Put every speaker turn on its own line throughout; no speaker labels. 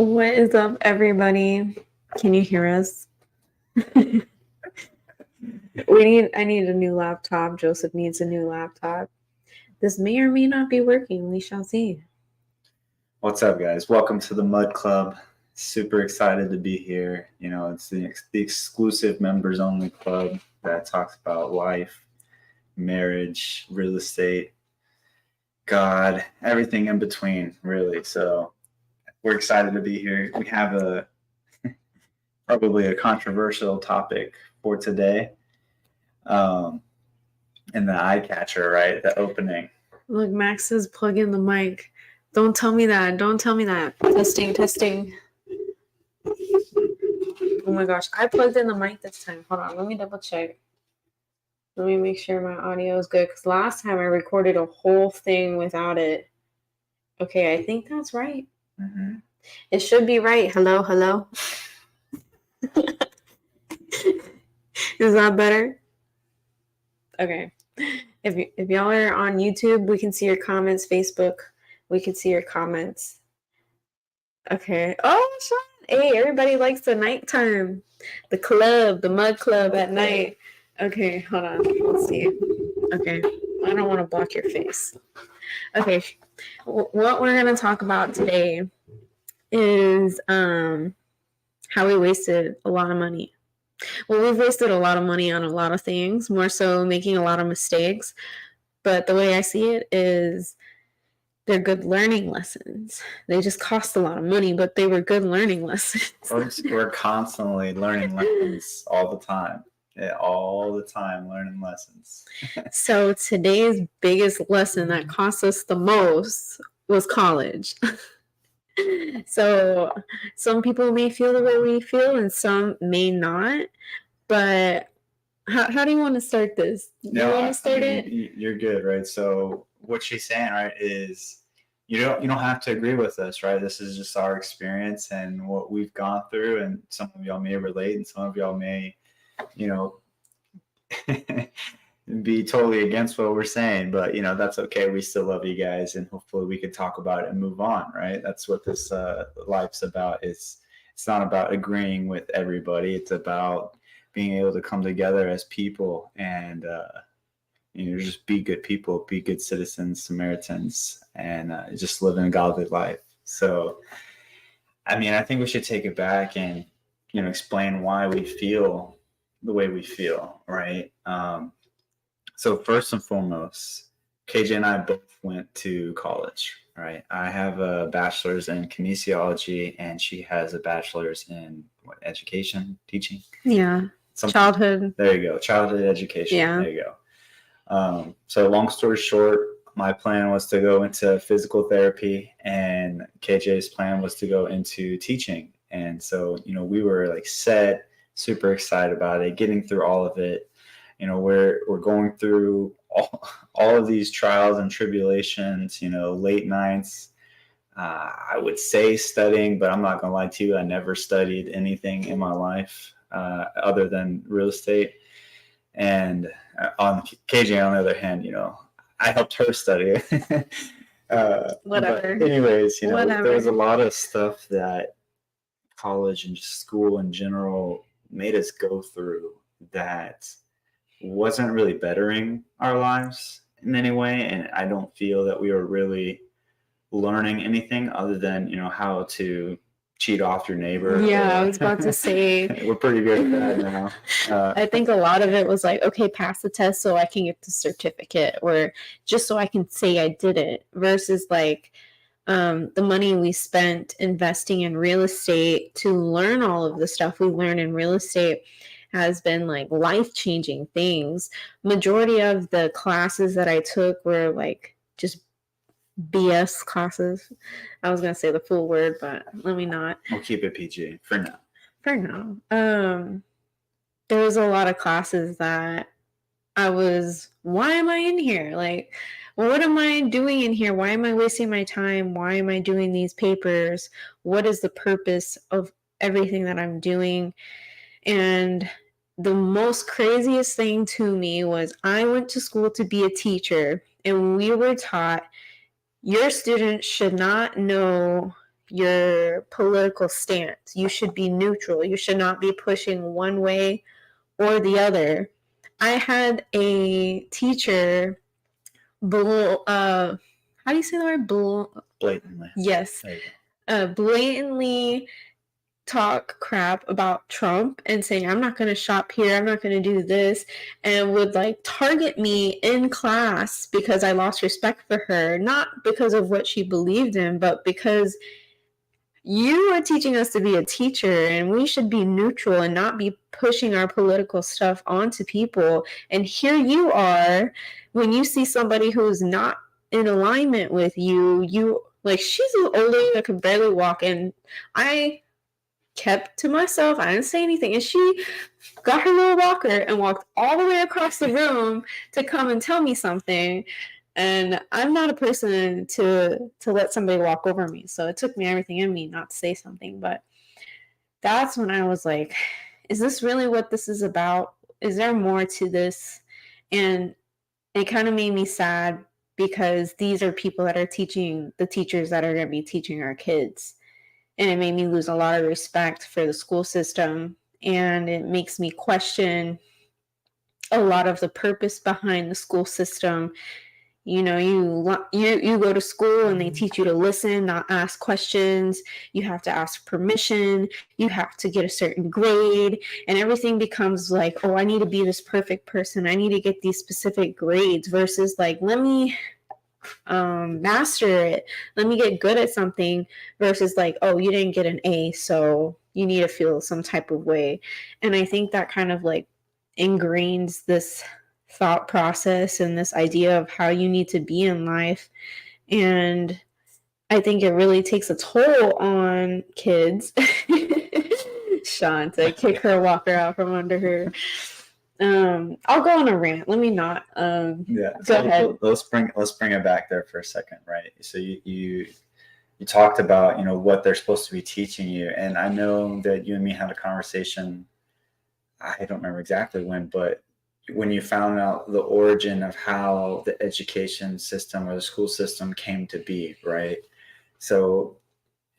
What is up, everybody? Can you hear us? I need a new laptop. Joseph needs a new laptop. This may or may not be working. We shall see.
What's up, guys? Welcome to the Mud Club. Super excited to be here. You know, it's the exclusive members only club that talks about life, marriage, real estate, God, everything in between, really. So we're excited to be here. We have probably a controversial topic for today. And the eye catcher, right? The opening.
Look, Max says plug in the mic. Don't tell me that. Don't tell me that. Testing. Oh my gosh. I plugged in the mic this time. Hold on. Let me double check. Let me make sure my audio is good. Because last time I recorded a whole thing without it. Okay, I think that's right.
Mm-hmm.
It should be right. Hello. Is that better? Okay. If y'all are on YouTube, we can see your comments. Facebook, we can see your comments. Okay. Oh, Sean. Hey, everybody likes the nighttime. The club, the Mud Club at night. Okay, hold on. Let's see. Okay. I don't want to block your face. Okay. What we're going to talk about today is how we wasted a lot of money. Well, we've wasted a lot of money on a lot of things, more so making a lot of mistakes. But the way I see it is they're good learning lessons. They just cost a lot of money, but they were good learning lessons.
We're constantly learning lessons all the time. Yeah, all the time learning lessons.
So today's biggest lesson that cost us the most was college. So some people may feel the way we feel and some may not. But how do you want to start this? You want to start it?
You're good, right? So what she's saying, right, is you don't have to agree with us, right? This is just our experience and what we've gone through, and some of y'all may relate, and some of y'all may, be totally against what we're saying, but that's okay. We still love you guys, and hopefully we can talk about it and move on, right? That's what this life's about. It's not about agreeing with everybody. It's about being able to come together as people and just be good people, be good citizens, Samaritans, and just live a godly life. So I think we should take it back and explain why we feel the way we feel, right? So first and foremost, KJ and I both went to college, right? I have a bachelor's in kinesiology, and she has a bachelor's in education, teaching?
Yeah. Childhood.
There you go. Childhood education. Yeah. There you go. So long story short, my plan was to go into physical therapy, and KJ's plan was to go into teaching. And so, we were like set, super excited about it, getting through all of it. We're going through all of these trials and tribulations, late nights. I would say studying, but I'm not going to lie to you. I never studied anything in my life other than real estate. And on KJ, on the other hand, I helped her study.
Whatever.
But anyways,
Whatever.
There was a lot of stuff that college and school in general made us go through that wasn't really bettering our lives in any way, and I don't feel that we were really learning anything other than how to cheat off your neighbor.
Yeah, I was about to say
we're pretty good at that now.
I think a lot of it was like, okay, pass the test so I can get the certificate, or just so I can say I did it, versus like the money we spent investing in real estate to learn all of the stuff we learned in real estate has been like life-changing things. Majority of the classes that I took were like just BS classes. I was going to say the full word, but let me not.
We'll keep it PG for now.
There was a lot of classes that why am I in here? Like, what am I doing in here? Why am I wasting my time? Why am I doing these papers? What is the purpose of everything that I'm doing? And the most craziest thing to me was I went to school to be a teacher, and we were taught your students should not know your political stance. You should be neutral. You should not be pushing one way or the other. I had a teacher, how do you say the word?
Blatantly.
Yes.
There you go.
Blatantly talk crap about Trump and saying, I'm not going to shop here, I'm not going to do this, and would like target me in class because I lost respect for her, not because of what she believed in, but because you are teaching us to be a teacher and we should be neutral and not be pushing our political stuff onto people. And here you are, when you see somebody who's not in alignment with you, you like, she's an old lady that could barely walk, and I kept to myself. I didn't say anything. And she got her little walker and walked all the way across the room to come and tell me something. And I'm not a person to let somebody walk over me. So it took me everything in me not to say something. But that's when I was like, is this really what this is about? Is there more to this? And it kind of made me sad because these are people that are teaching the teachers that are going to be teaching our kids. And it made me lose a lot of respect for the school system. And it makes me question a lot of the purpose behind the school system. You know, you go to school and they teach you to listen, not ask questions. You have to ask permission. You have to get a certain grade, and everything becomes like, oh, I need to be this perfect person. I need to get these specific grades versus like, let me master it. Let me get good at something versus like, oh, you didn't get an A, so you need to feel some type of way. And I think that kind of like ingrains this thought process and this idea of how you need to be in life. And I think it really takes a toll on kids. Sean to kick her walker out from under her. I'll go on a rant. Let me not.
Yeah.
Go ahead.
Let's bring it back there for a second, right? So you talked about, you know, what they're supposed to be teaching you, and I know that you and me had a conversation. I don't remember exactly when, but when you found out the origin of how the education system or the school system came to be, right? So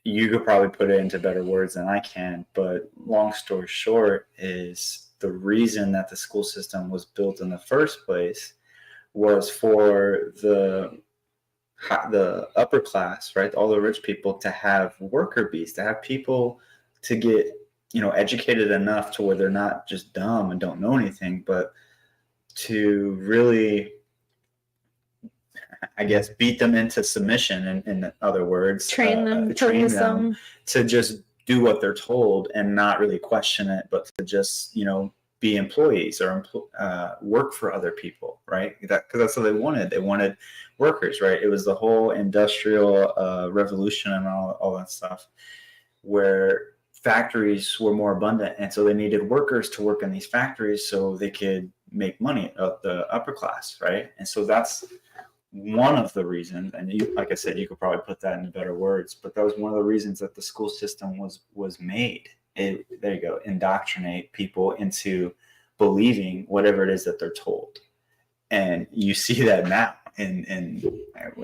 you could probably put it into better words than I can, but long story short is the reason that the school system was built in the first place was for the upper class, right? All the rich people to have worker bees, to have people to get, you know, educated enough to where they're not just dumb and don't know anything, but to really, I guess, beat them into submission. In other words,
Train them
to just do what they're told and not really question it, but to just, you know, be employees or work for other people, right? Because that's what they wanted. They wanted workers, right? It was the whole industrial revolution and all that stuff, where factories were more abundant, and so they needed workers to work in these factories so they could make money of the upper class, right? And so that's one of the reasons, and you, like I said, you could probably put that into better words, but that was one of the reasons that the school system was made. There you go, indoctrinate people into believing whatever it is that they're told. And you see that now, and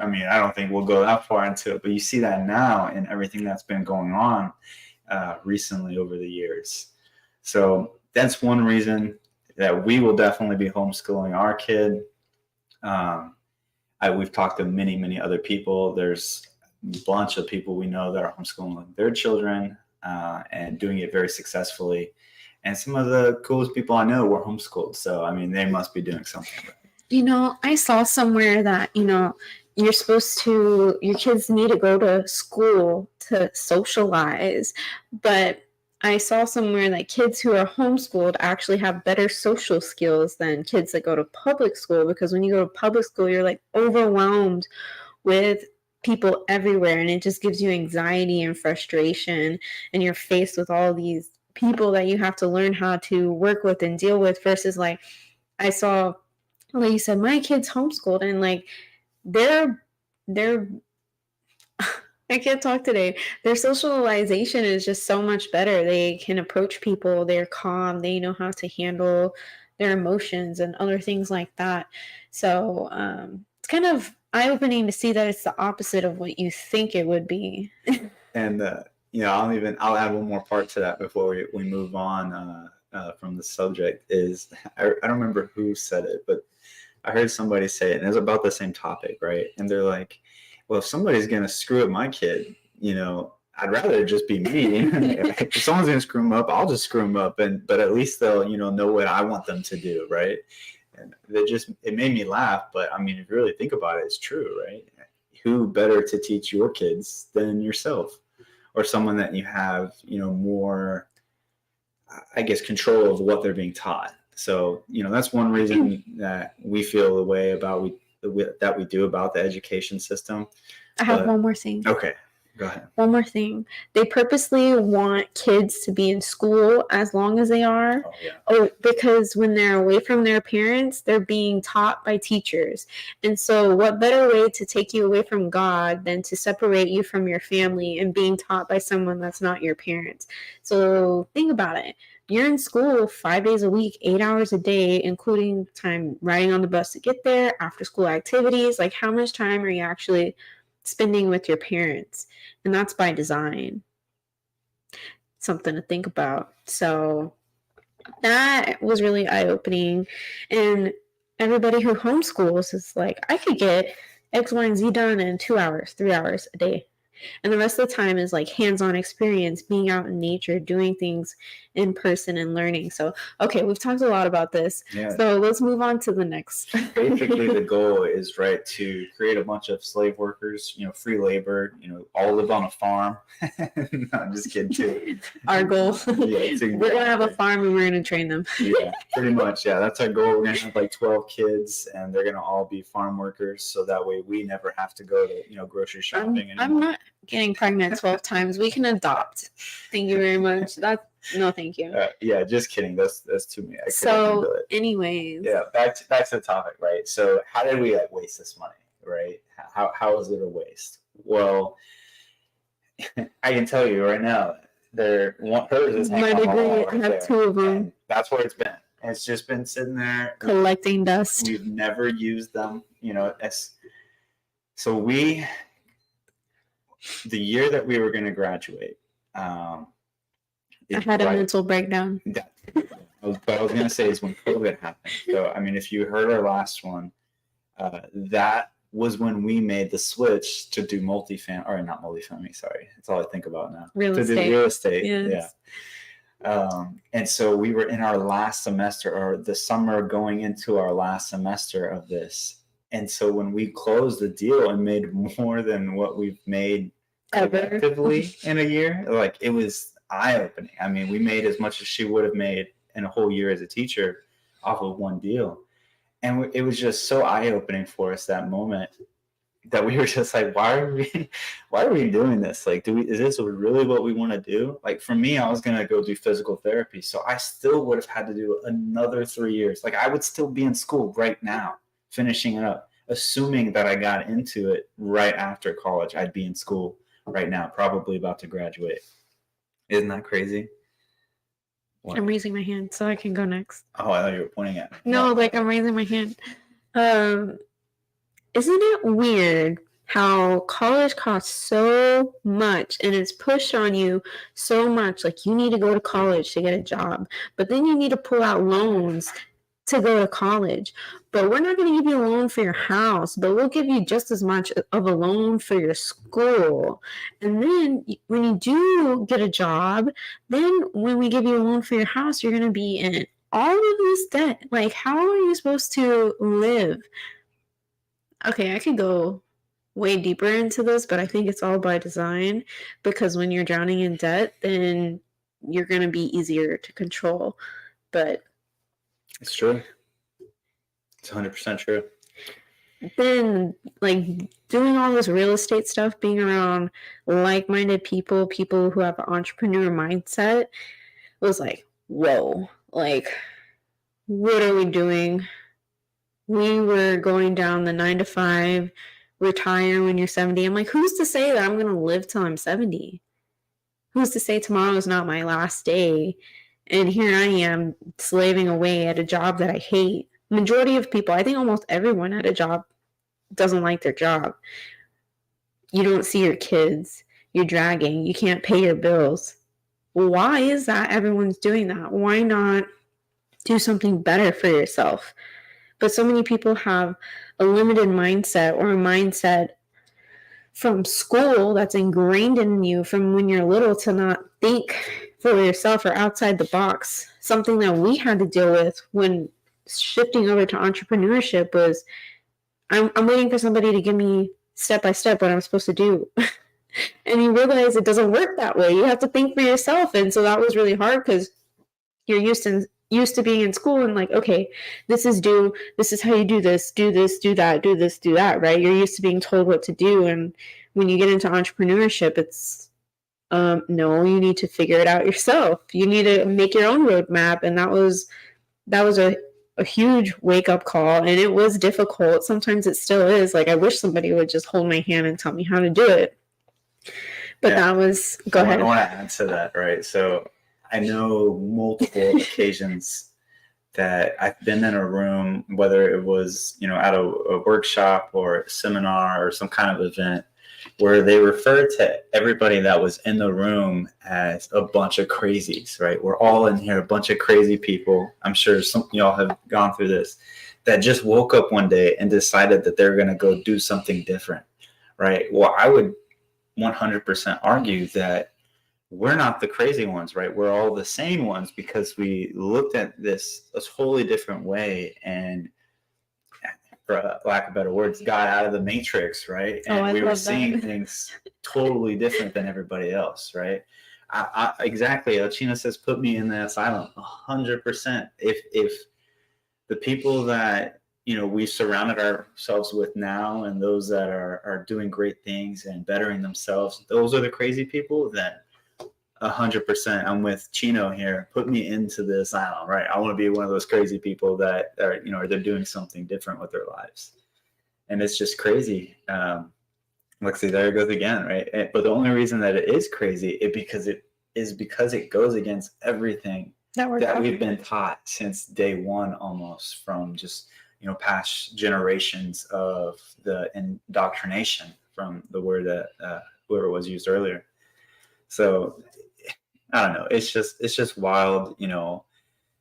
I mean, I don't think we'll go that far into it, but you see that now in everything that's been going on recently over the years. So that's one reason that we will definitely be homeschooling our kid. We've talked to many other people. There's a bunch of people we know that are homeschooling their children and doing it very successfully. And some of the coolest people I know were homeschooled. So, I mean, they must be doing something right.
You know, I saw somewhere that, you know, your kids need to go to school to socialize. But I saw somewhere that kids who are homeschooled actually have better social skills than kids that go to public school, because when you go to public school, you're like overwhelmed with people everywhere, and it just gives you anxiety and frustration, and you're faced with all these people that you have to learn how to work with and deal with, versus like I saw, like you said, my kids homeschooled, and like they're I can't talk today. Their socialization is just so much better. They can approach people, they're calm, they know how to handle their emotions and other things like that. So it's kind of eye-opening to see that it's the opposite of what you think it would be.
And I'll add one more part to that before we move on from the subject. Is I don't remember who said it, but I heard somebody say it, and it was about the same topic, right? And they're like, well, if somebody's gonna screw up my kid, I'd rather it just be me. If someone's gonna screw them up, I'll just screw them up, but at least they'll know what I want them to do, right? And it made me laugh, but I mean, if you really think about it, it's true, right? Who better to teach your kids than yourself, or someone that you have more, I guess, control of what they're being taught. So that's one reason that we feel the way about that we do about the education system.
I have one more thing.
Okay, go ahead.
One more thing. They purposely want kids to be in school as long as they are. Because when they're away from their parents, they're being taught by teachers. And so what better way to take you away from God than to separate you from your family and being taught by someone that's not your parents? So think about it. You're in school 5 days a week, 8 hours a day, including time riding on the bus to get there, after school activities. Like, how much time are you actually spending with your parents? And that's by design. Something to think about. So that was really eye-opening. And everybody who homeschools is like, I could get X, Y, and Z done in 2 hours, 3 hours a day. And the rest of the time is like hands-on experience, being out in nature, doing things in person and learning. So, okay, we've talked a lot about this. Yeah. So let's move on to the next.
Basically, the goal is, right, to create a bunch of slave workers, free labor, all live on a farm. No, I'm just kidding, too.
Our goal. Yeah, exactly. We're going to have a farm and we're going to train them.
Yeah, pretty much. Yeah, that's our goal. We're going to have like 12 kids and they're going to all be farm workers. So that way we never have to go to, grocery shopping anymore.
I'm not getting pregnant 12 times. We can adopt. Thank you very much. No, thank you.
Yeah, just kidding. That's too many.
So, anyways.
Yeah, back to the topic, right? So, how did we waste this money, right? How is it a waste? Well, I can tell you right now, hers is
my degree. I have 2 of them.
That's where it's been. It's just been sitting there
collecting dust.
We've never used them. So the year that we were going to graduate.
I had a mental breakdown.
But I was going to say is when COVID happened. So, I mean, if you heard our last one, that was when we made the switch to do not multifamily, sorry. That's all I think about now.
Real estate.
Do real estate,
yes.
Yeah. And so we were in our last semester, or the summer going into our last semester of this. And so when we closed the deal and made more than what we've made collectively in a year, like, it was eye-opening. I mean, we made as much as she would have made in a whole year as a teacher off of one deal. And it was just so eye-opening for us that moment that we were just like, why are we doing this? Like, is this really what we want to do? Like, for me, I was going to go do physical therapy. So I still would have had to do another 3 years. Like, I would still be in school right now, finishing it up, assuming that I got into it right after college. I'd be in school right now, probably about to graduate. Isn't that crazy?
What? I'm raising my hand so I can go next.
Oh, I thought you were pointing at me.
No, like, I'm raising my hand. Isn't it weird how college costs so much and it's pushed on you so much? Like, you need to go to college to get a job, but then you need to pull out loans to go to college. But we're not going to give you a loan for your house, but we'll give you just as much of a loan for your school. And then when you do get a job, then when we give you a loan for your house, you're going to be in all of this debt. Like, how are you supposed to live? Okay, I could go way deeper into this, but I think it's all by design, because when you're drowning in debt, then you're going to be easier to control. But
it's true. It's 100% true.
Then, like, doing all this real estate stuff, being around like-minded people who have an entrepreneur mindset, was like, whoa, like, what are we doing? We were going down the 9-to-5, retire when you're 70. I'm like, who's to say that I'm going to live till I'm 70? Who's to say tomorrow is not my last day? And here I am slaving away at a job that I hate. Majority of people, I think almost everyone at a job doesn't like their job. You don't see your kids. you're dragging, you can't pay your bills. Why is that everyone's doing that? Why not do something better for yourself? But so many people have a limited mindset, or a mindset from school that's ingrained in you from when you're little, to not think for yourself or outside the box. Something that we had to deal with when shifting over to entrepreneurship was, I'm waiting for somebody to give me step by step what I'm supposed to do. And you realize it doesn't work that way. You have to think for yourself. And so that was really hard, because you're used to being in school and like, okay, this is due, this is how you do this, do that, do this, do that, right? You're used to being told what to do. And when you get into entrepreneurship, it's no, you need to figure it out yourself. You need to make your own roadmap. And that was a huge wake-up call, and it was difficult. Sometimes it still is. Like, I wish somebody would just hold my hand and tell me how to do it. But that was, go ahead.
I want to add to that, right? So I know multiple occasions that I've been in a room, whether it was, at a workshop or a seminar or some kind of event, where they referred to everybody that was in the room as a bunch of crazies, right? We're all in here, a bunch of crazy people. I'm sure some of y'all have gone through this, that just woke up one day and decided that they're going to go do something different, right? Well, I would 100% argue that we're not the crazy ones, right? We're all the sane ones, because we looked at this a totally different way, and for lack of better words, got out of the matrix, right? And we were seeing things totally different than everybody else, right? Exactly. China says, put me in the asylum. 100%. If the people that we surrounded ourselves with now, and those that are doing great things and bettering themselves, those are the crazy people, then 100%, I'm with Chino here. Put me into the asylum, right? I want to be one of those crazy people that are, they're doing something different with their lives, and it's just crazy. Let's see, there it goes again, right? But the only reason that it is crazy is because it goes against everything that we've been taught since day one, almost, from just past generations of the indoctrination, from the word that whoever was used earlier. So I don't know. It's just wild.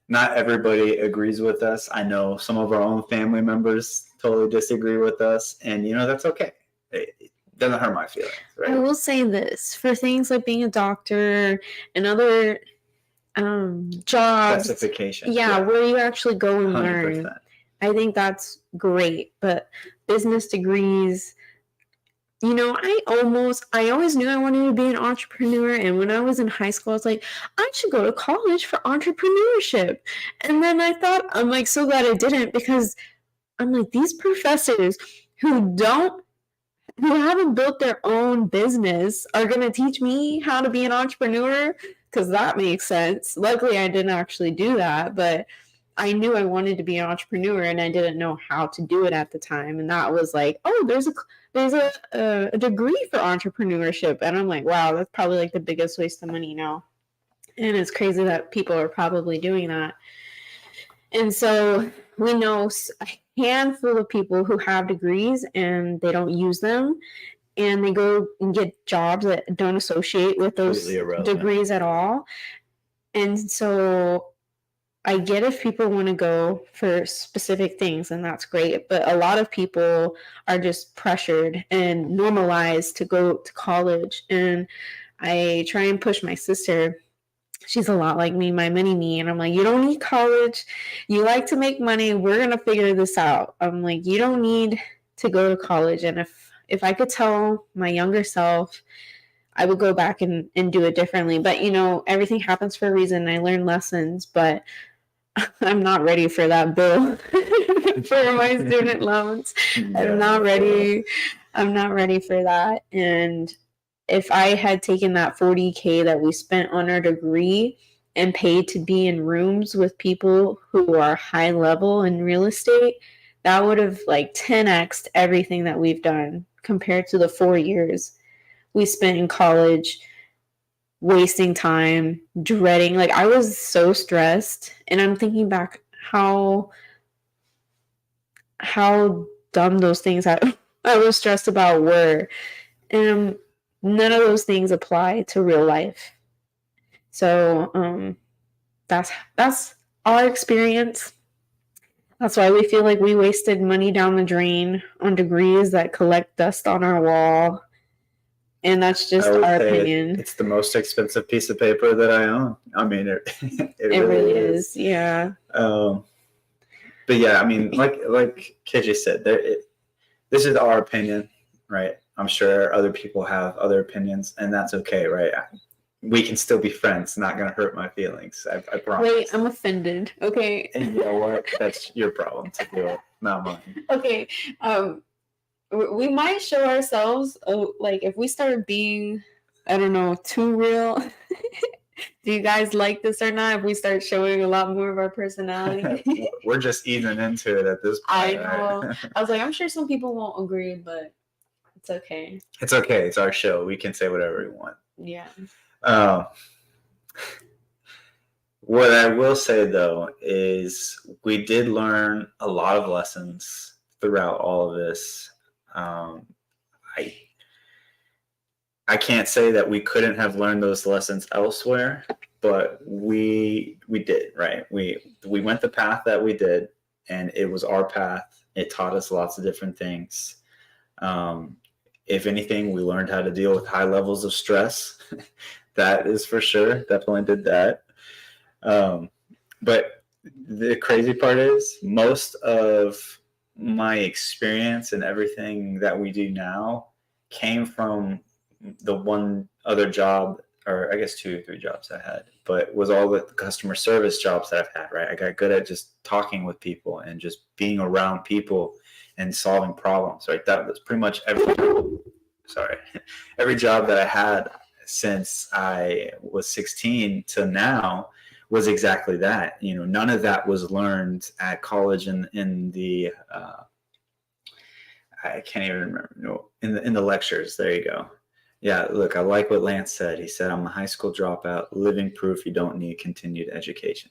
Not everybody agrees with us. I know some of our own family members totally disagree with us, and that's okay. It doesn't hurt my feelings, right?
I will say this, for things like being a doctor and other jobs,
specifications,
where you actually go and
100%.
learn, I think that's great. But business degrees, I always knew I wanted to be an entrepreneur. And when I was in high school, I was like, I should go to college for entrepreneurship. And then I thought, I'm like, so glad I didn't, because I'm like, these professors who haven't built their own business are going to teach me how to be an entrepreneur, because that makes sense. Luckily, I didn't actually do that, but I knew I wanted to be an entrepreneur, and I didn't know how to do it at the time. And that was like, oh, there's a degree for entrepreneurship. And I'm like, wow, that's probably like the biggest waste of money now. And it's crazy that people are probably doing that. And so we know a handful of people who have degrees and they don't use them, and they go and get jobs that don't associate with those degrees at all. And so I get if people want to go for specific things, and that's great. But a lot of people are just pressured and normalized to go to college. And I try and push my sister. She's a lot like me, my mini me. And I'm like, you don't need college. You like to make money. We're going to figure this out. I'm like, you don't need to go to college. And if I could tell my younger self, I would go back and do it differently. But, everything happens for a reason. I learned lessons, but I'm not ready for that bill for my student loans. I'm not ready for that. And if I had taken that $40,000 that we spent on our degree and paid to be in rooms with people who are high level in real estate, that would have like 10x'd everything that we've done compared to the 4 years we spent in college, wasting time, dreading. Like, I was so stressed, and I'm thinking back how dumb those things I was stressed about were. And None of those things apply to real life. So that's our experience. That's why we feel like we wasted money down the drain on degrees that collect dust on our wall. And that's just our opinion.
It's the most expensive piece of paper that I own. I mean, it
really is. Yeah.
But yeah, I mean, like KJ said, this is our opinion, right? I'm sure other people have other opinions, and that's okay, right? We can still be friends. Not going to hurt my feelings. I promise.
Wait, I'm offended. Okay.
And you know what? That's your problem to deal with, not mine.
Okay. We might show ourselves, like, if we start being, I don't know, too real. Do you guys like this or not? If we start showing a lot more of our personality.
We're just easing into it at this point.
I know. Right? I was like, I'm sure some people won't agree, but it's okay.
It's okay. It's our show. We can say whatever we want.
Yeah.
What I will say, though, is we did learn a lot of lessons throughout all of this. I can't say that we couldn't have learned those lessons elsewhere, but we did, right? We went the path that we did, and it was our path. It taught us lots of different things. If anything, we learned how to deal with high levels of stress. That is for sure. Definitely did that. But the crazy part is most of my experience and everything that we do now came from the one other job, or I guess 2 or 3 jobs I had, but was all the customer service jobs that I've had, right? I got good at just talking with people and just being around people and solving problems, right? That was pretty much every job that I had since I was 16 to now was exactly that. You know, none of that was learned at college in the I can't even remember. No, in the lectures. There you go. Yeah, look, I like what Lance said. He said, I'm a high school dropout, living proof you don't need continued education.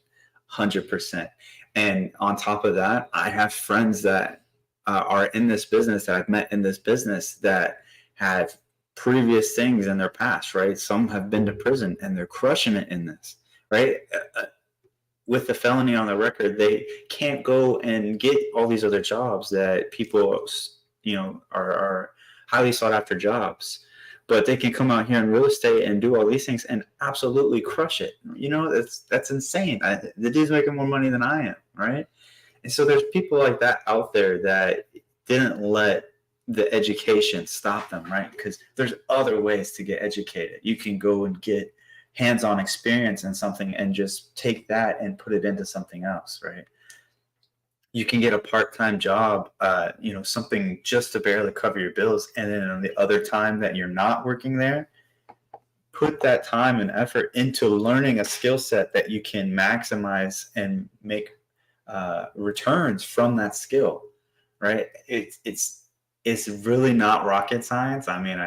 100%. And on top of that, I have friends that are in this business that I've met in this business that have previous things in their past, right? Some have been to prison and they're crushing it in this, right? With the felony on the record, they can't go and get all these other jobs that people, you know, are highly sought after jobs. But they can come out here in real estate and do all these things and absolutely crush it. You know, that's insane. The dude's making more money than I am, right? And so there's people like that out there that didn't let the education stop them, right? Because there's other ways to get educated. You can go and get hands-on experience in something and just take that and put it into something else, right? You can get a part-time job, you know, something just to barely cover your bills. And then on the other time that you're not working there, put that time and effort into learning a skill set that you can maximize and make returns from that skill, right? It's really not rocket science. I mean,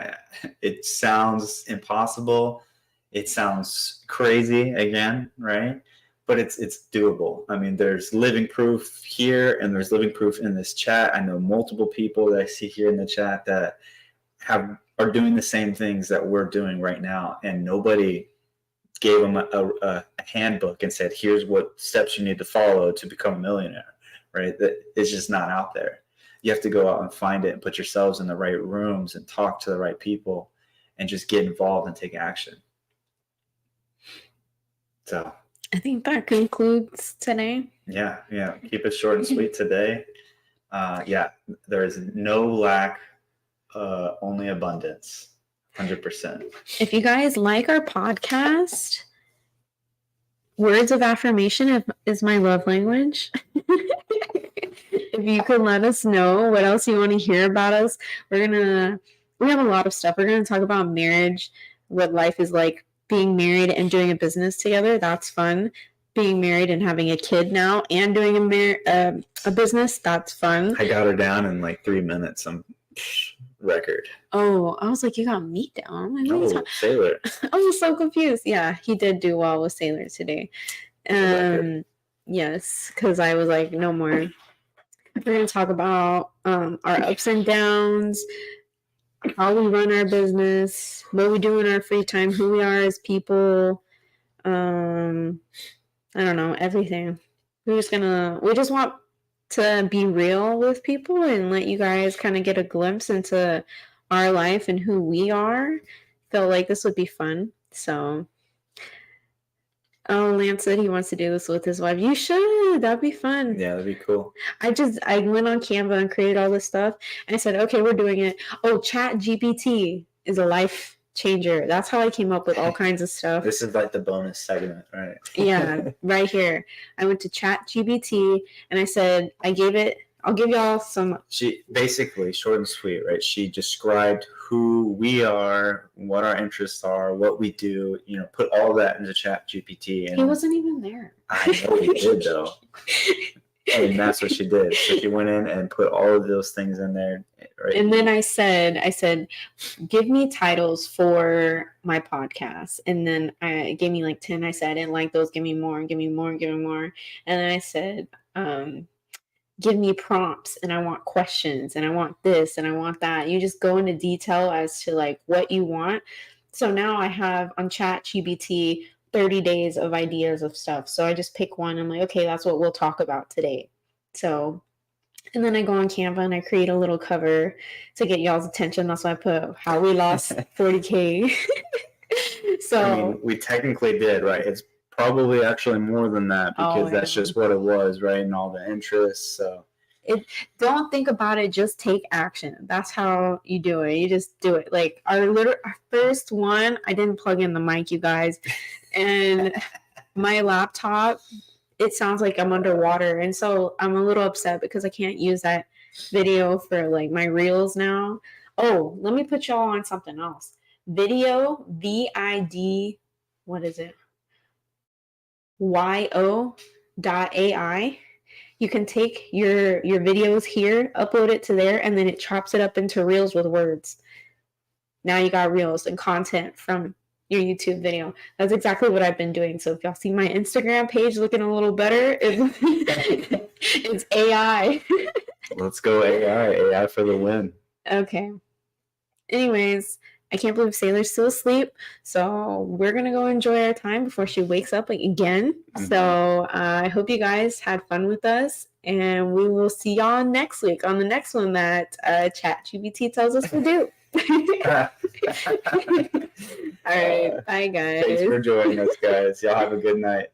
it sounds impossible. It sounds crazy again, right? But it's doable. I mean, there's living proof here and there's living proof in this chat. I know multiple people that I see here in the chat that are doing the same things that we're doing right now, and nobody gave them a handbook and said, here's what steps you need to follow to become a millionaire, right? That it's just not out there. You have to go out and find it and put yourselves in the right rooms and talk to the right people and just get involved and take action. So
I think that concludes today.
Yeah. Keep it short and sweet today. There is no lack, only abundance. 100%.
If you guys like our podcast, words of affirmation is my love language. If you could let us know what else you want to hear about us, we have a lot of stuff. We're going to talk about marriage, what life is like being married and doing a business together. That's fun. Being married and having a kid now and doing a business. That's fun.
I got her down in like 3 minutes. Record.
Oh, I was like, you got me down.
Like, Sailor.
I was so confused. Yeah, he did do well with Sailor today. Yes, because I was like, no more. We're going to talk about our ups and downs, how we run our business, what we do in our free time, who we are as people. I don't know, everything. We just want to be real with people and let you guys kind of get a glimpse into our life and who we are. Felt like this would be fun. So, Lance said he wants to do this with his wife. You should. That'd be fun.
Yeah, that'd be cool.
I went on Canva and created all this stuff. And I said, okay, we're doing it. Oh, Chat GPT is a life changer. That's how I came up with all kinds of stuff.
This is like the bonus segment, right?
Yeah, right here. I went to Chat GPT and I said, I'll give y'all some.
She basically, short and sweet, right? She described who we are, what our interests are, what we do, put all that into Chat GPT. And
he wasn't even there.
I know he did, though. And that's what she did. So she went in and put all of those things in there. Right?
And then I said, give me titles for my podcast. And then I gave me like 10. I said, I didn't like those. Give me more, give me more, give me more. And then I said, give me prompts and I want questions and I want this and I want that. You just go into detail as to like what you want. So now I have on ChatGPT 30 days of ideas of stuff. So I just pick one. I'm like, okay, that's what we'll talk about today. So, and then I go on Canva and I create a little cover to get y'all's attention. That's why I put how we lost 40K. So
I mean, we technically did, right? It's probably actually more than that because that's just what it was, right? And all the interests. So
don't think about it, just take action. That's how you do it. You just do it. Like our first one, I didn't plug in the mic, you guys, and my laptop, it sounds like I'm underwater, and so I'm a little upset because I can't use that video for like my reels now. Oh, let me put y'all on something else. Video VID, what is it? YO.ai. You can take your videos here, upload it to there, and then it chops it up into reels with words. Now you got reels and content from your YouTube video. That's exactly what I've been doing. So if y'all see my Instagram page looking a little better, it's AI.
Let's go AI for the win.
Okay. Anyways, I can't believe Sailor's still asleep. So we're going to go enjoy our time before she wakes up again. Mm-hmm. So I hope you guys had fun with us. And we will see y'all next week on the next one that ChatGPT tells us to do. All right. Bye, guys.
Thanks for joining us, guys. Y'all have a good night.